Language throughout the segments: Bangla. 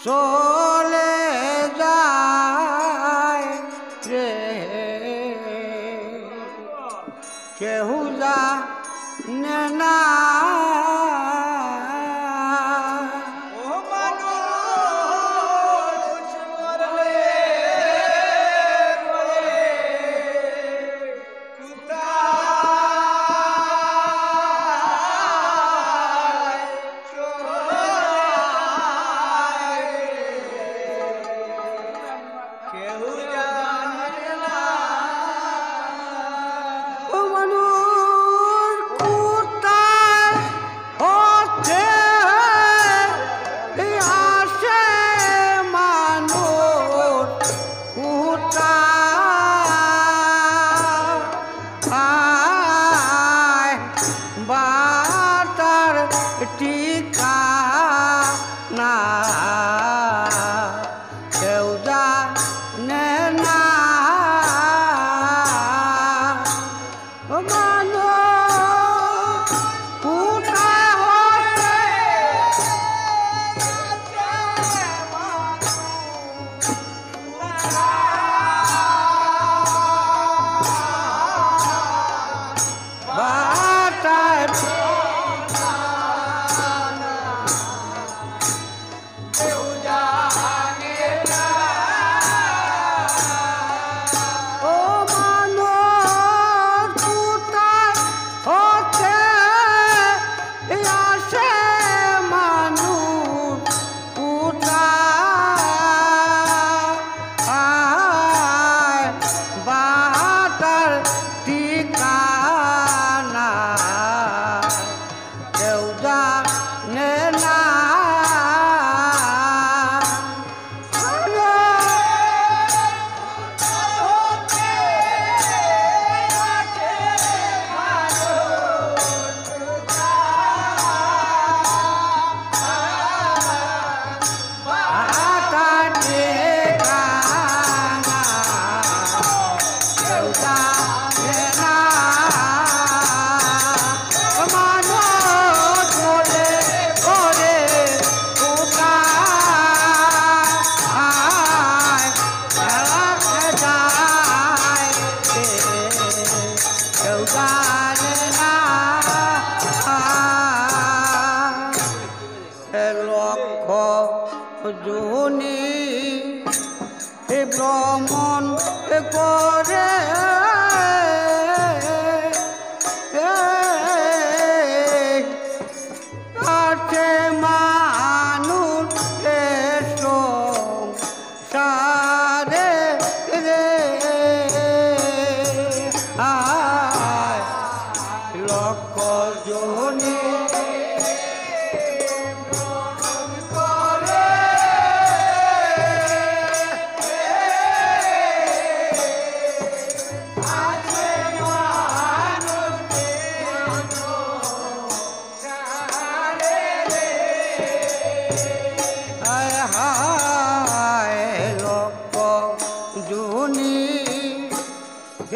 চলে যায় রে কেউ জানে না ঠিকানা কেউ জানে না মানুষ কোথায় হতে বাটায় লক্ষ জনি ভ্রমণ করে আছে মানুষ সারে রে লক্ষ জনি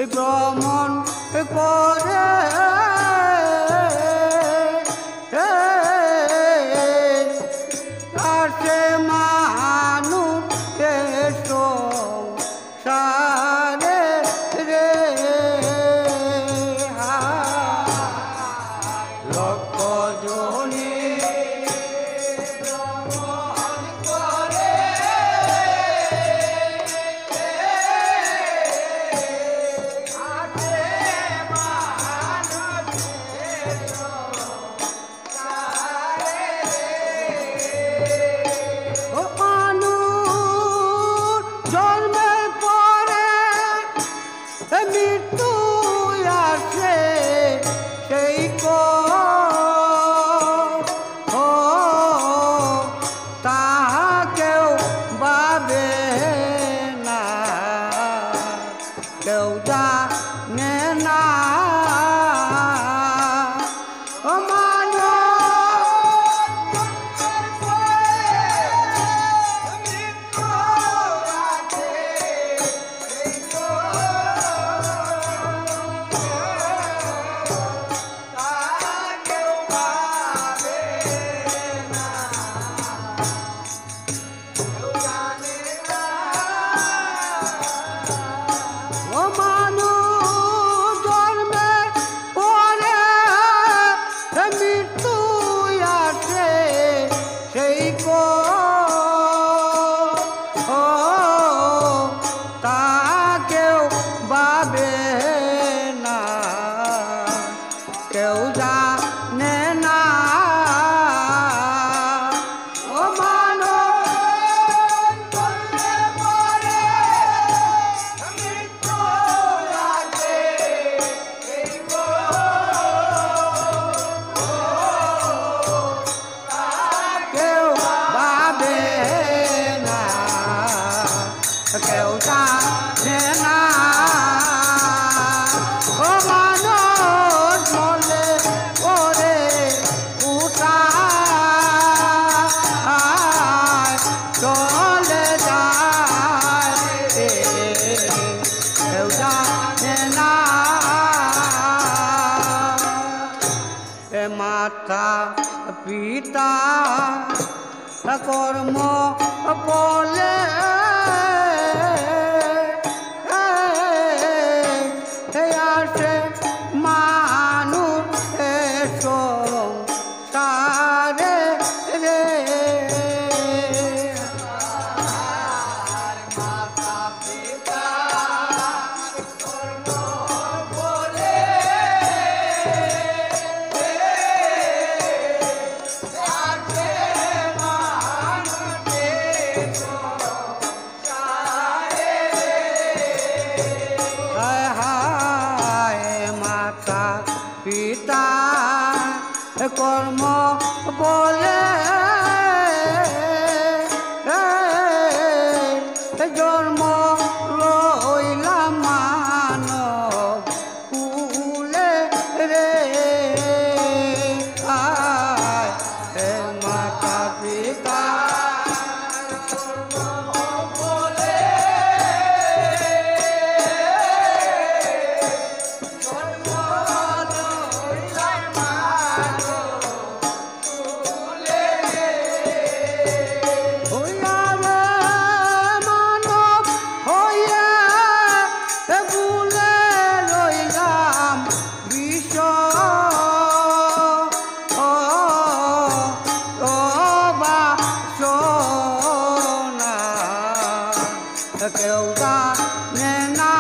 ভ্রমণ করে আসে মানুষ সারে রে লক্ষ জনি কেউ জানে না ও মানুষ বলে ওরে উঠায় চলে যায় রে কেউ জানে না এ মাতা পিতা কর্ম বলে আসে মানুষ সংসারে রে মাতা পিতা কর্ম বলে পিতা কর্ম বলে জন্ম লইলাম মানব কুলে রে মাতা পিতা কেউ জানে না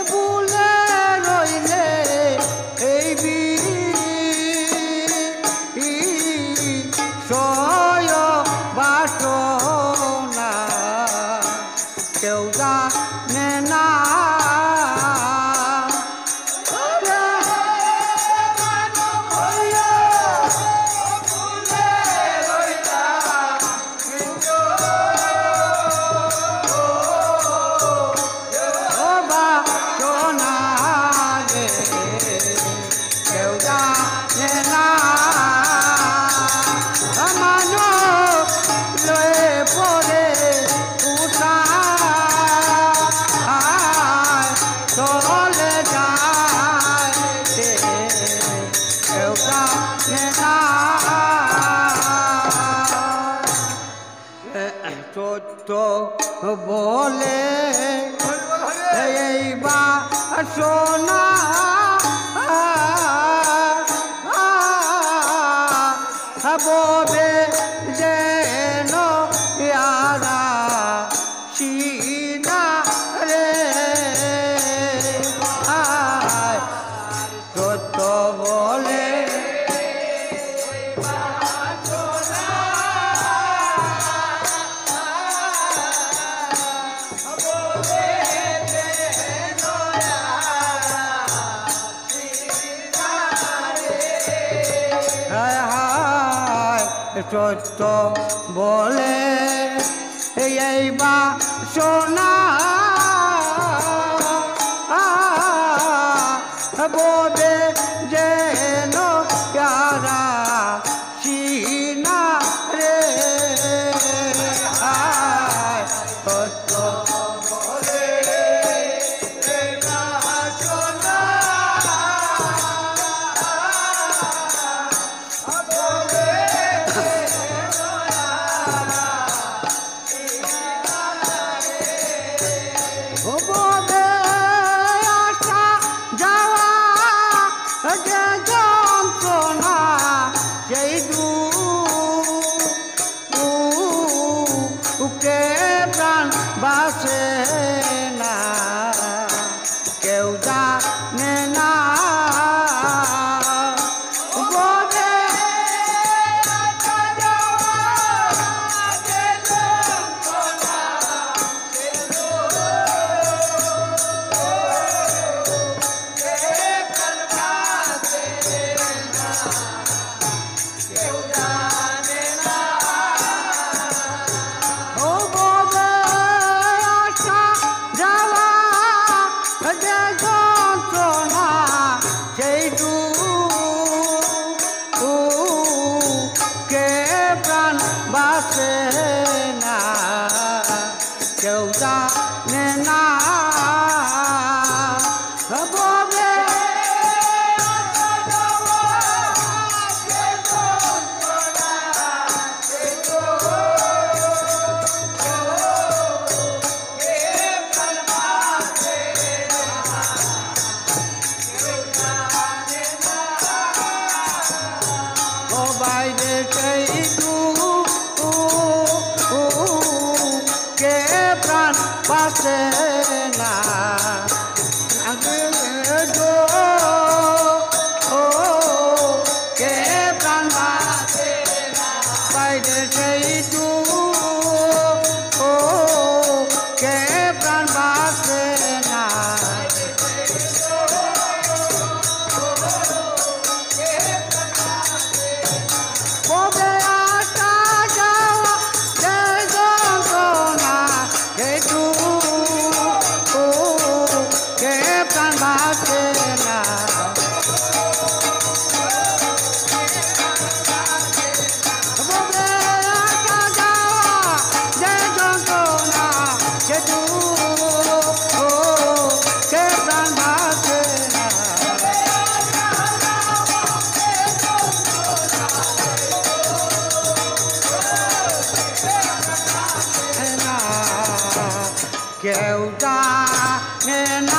ভুলে রইলে এই বিষয় বাসনা কেউ জানে না সত্য বলে এই বাসনা বোধে যেন ইয়ারা সিনা রে সত্য বলে সত্য বলে এই বাসনা বোধে যেন প্যারা সিনা রে সত্য বলে এই বাসনা বাসে না বাসে না গো ও কে প্রাণ বাসে বাইরে সেই তু ও কে প্রাণ বাসে না কবে আসা যাওয়া যে যন্ত্রণা হেতু ও কে প্রাণ বাসে না কবে আসা যাওয়া যে যন্ত্রণা হেতু ও কে প্রাণ বাসে না কেউ জানে না